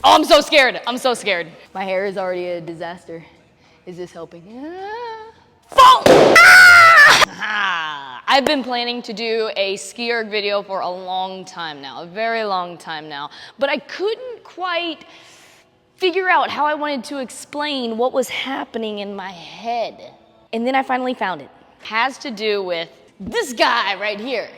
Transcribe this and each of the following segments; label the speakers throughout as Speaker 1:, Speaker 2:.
Speaker 1: Oh, I'm so scared. I'm so scared. My hair is already a disaster. Is this helping? Fall! Ah! I've been planning to do a SkiErg video for a long time now, a very long time now, but I couldn't quite figure out how I wanted to explain what was happening in my head. And then I finally found it. It has to do with this guy right here.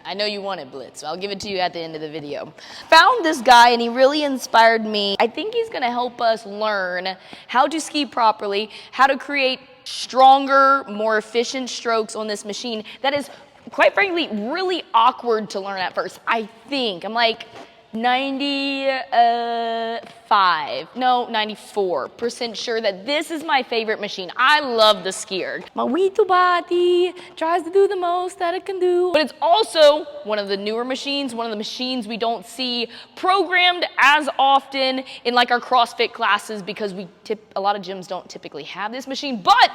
Speaker 1: I know you want it, Blitz, so I'll give it to you at the end of the video. Found this guy and he really inspired me. I think he's gonna help us learn how to ski properly, how to create stronger, more efficient strokes on this machine that is, quite frankly, really awkward to learn at first. I think, I'm like 94% sure that this is my favorite machine. I love the SkiErg. My wee body tries to do the most that it can do. But it's also one of the newer machines, one of the machines we don't see programmed as often in like our CrossFit classes because a lot of gyms don't typically have this machine. But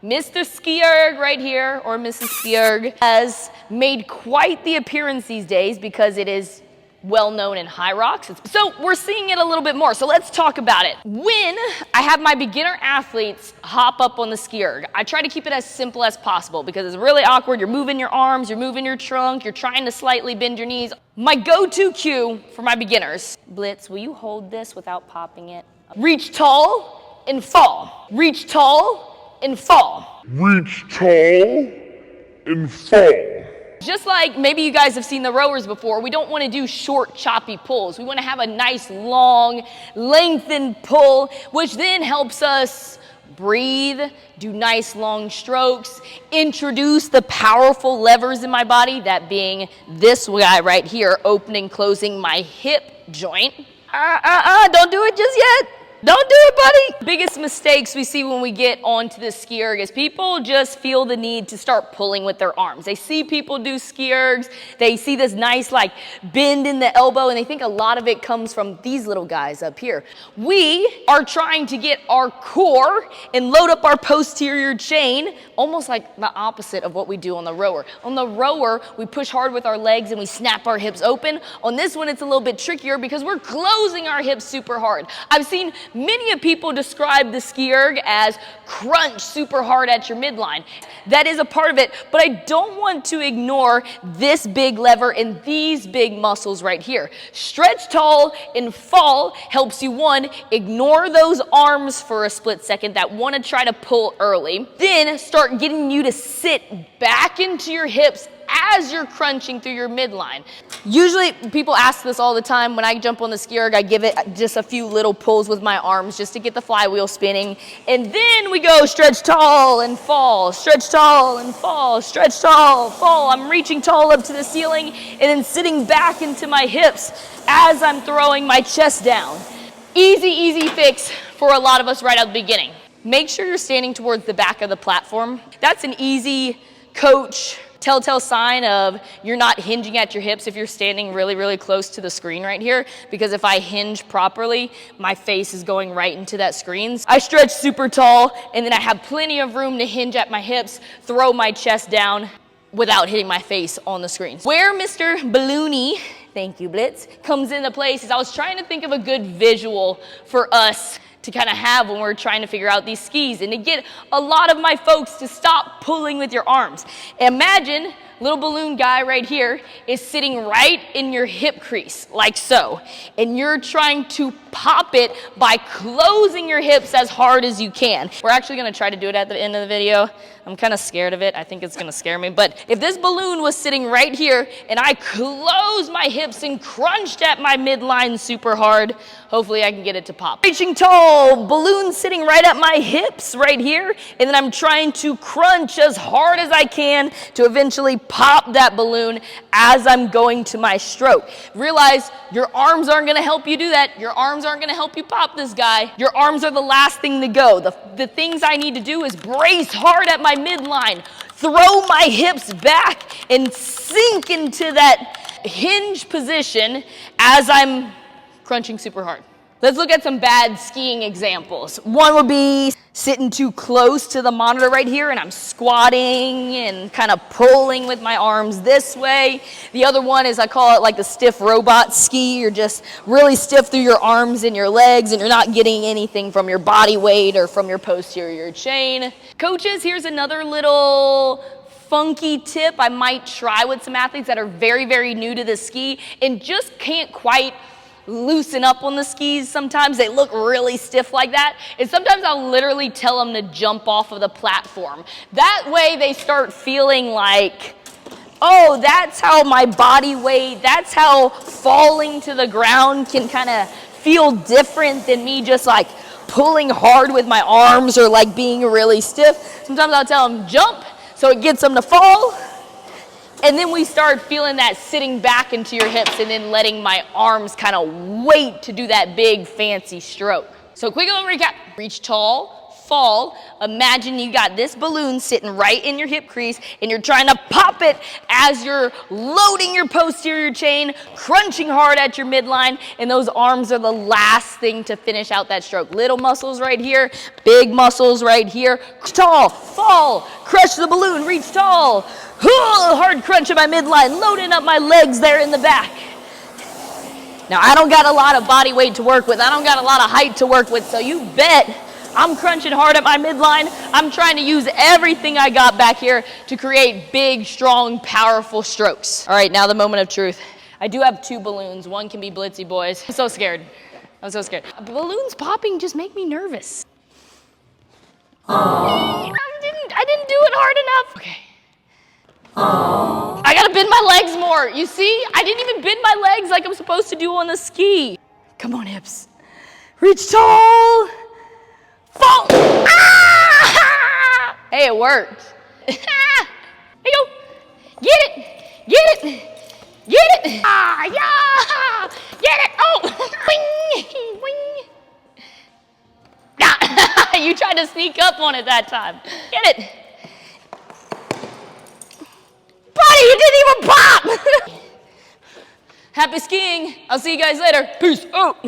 Speaker 1: Mr. SkiErg right here, or Mrs. SkiErg, has made quite the appearance these days because it is well known in high rocks. So we're seeing it a little bit more. So let's talk about it. When I have my beginner athletes hop up on the SkiErg, I try to keep it as simple as possible because it's really awkward. You're moving your arms, you're moving your trunk, you're trying to slightly bend your knees. My go-to cue for my beginners, Blitz, will you hold this without popping it? Reach tall and fall. Reach tall and fall.
Speaker 2: Reach tall and fall.
Speaker 1: Just like maybe you guys have seen the rowers before, we don't want to do short, choppy pulls. We want to have a nice, long, lengthened pull, which then helps us breathe, do nice, long strokes, introduce the powerful levers in my body, that being this guy right here, opening, closing my hip joint. Don't do it just yet. Don't do it, buddy. Biggest mistakes we see when we get onto the SkiErg is people just feel the need to start pulling with their arms. They see people do SkiErgs, they see this nice like bend in the elbow, and they think a lot of it comes from these little guys up here. We are trying to get our core and load up our posterior chain, almost like the opposite of what we do on the rower. On the rower, we push hard with our legs and we snap our hips open. On this one, it's a little bit trickier because we're closing our hips super hard. I've seen many of people describe the SkiErg as crunch super hard at your midline. That is a part of it, but I don't want to ignore this big lever and these big muscles right here. Stretch tall and fall helps you, one, ignore those arms for a split second that want to try to pull early, then start getting you to sit back into your hips as you're crunching through your midline. Usually people ask this all the time. When I jump on the SkiErg, I give it just a few little pulls with my arms just to get the flywheel spinning. And then we go stretch tall and fall, stretch tall and fall, stretch tall, fall. I'm reaching tall up to the ceiling and then sitting back into my hips as I'm throwing my chest down. Easy, easy fix for a lot of us right at the beginning. Make sure you're standing towards the back of the platform. That's an easy coach telltale sign of you're not hinging at your hips if you're standing really, really close to the screen right here, because if I hinge properly, my face is going right into that screen. I stretch super tall, and then I have plenty of room to hinge at my hips, throw my chest down without hitting my face on the screen. Where Mr. Balloony, thank you, Blitz, comes into place is I was trying to think of a good visual for us to kind of have when we're trying to figure out these skis and to get a lot of my folks to stop pulling with your arms. Imagine little balloon guy right here is sitting right in your hip crease, like so. And you're trying to pop it by closing your hips as hard as you can. We're actually gonna try to do it at the end of the video. I'm kind of scared of it. I think it's gonna scare me. But if this balloon was sitting right here and I closed my hips and crunched at my midline super hard, hopefully I can get it to pop. Reaching tall, balloon sitting right at my hips right here, and then I'm trying to crunch as hard as I can to eventually pop that balloon as I'm going to my stroke. Realize your arms aren't gonna help you do that. Your arms aren't gonna help you pop this guy. Your arms are the last thing to go. The things I need to do is brace hard at my midline, throw my hips back, and sink into that hinge position as I'm crunching super hard. Let's look at some bad skiing examples. One would be sitting too close to the monitor right here, and I'm squatting and kind of pulling with my arms this way. The other one is, I call it like the stiff robot ski. You're just really stiff through your arms and your legs, and you're not getting anything from your body weight or from your posterior chain. Coaches, here's another little funky tip I might try with some athletes that are very, very new to the ski and just can't quite loosen up on the skis. Sometimes they look really stiff like that, and sometimes I'll literally tell them to jump off of the platform. That way they start feeling like, oh, that's how my body weight, that's how falling to the ground can kind of feel different than me just like pulling hard with my arms or like being really stiff. Sometimes I'll tell them jump so it gets them to fall. And then we start feeling that sitting back into your hips and then letting my arms kind of wait to do that big fancy stroke. So quick little recap. Reach tall, fall. Imagine you got this balloon sitting right in your hip crease and you're trying to pop it as you're loading your posterior chain, crunching hard at your midline, and those arms are the last thing to finish out that stroke. Little muscles right here, big muscles right here. Tall, fall, crush the balloon, reach tall. Hard crunch in my midline, loading up my legs there in the back. Now, I don't got a lot of body weight to work with. I don't got a lot of height to work with, so you bet I'm crunching hard at my midline. I'm trying to use everything I got back here to create big, strong, powerful strokes. All right, now the moment of truth. I do have 2 balloons. One can be Blitzy boys. I'm so scared. I'm so scared. Balloons popping just make me nervous. I didn't do it hard enough. Okay. I gotta bend my legs more. You see? I didn't even bend my legs like I'm supposed to do on the ski. Come on, hips. Reach tall. Fall. Ah! Hey, it worked. Here you go. Get it. Get it. Get it. Ah, yeah. Get it. Oh. Wing. Wing. Ah. You tried to sneak up on it that time. Get it. Buddy, you didn't even pop! Happy skiing. I'll see you guys later. Peace out.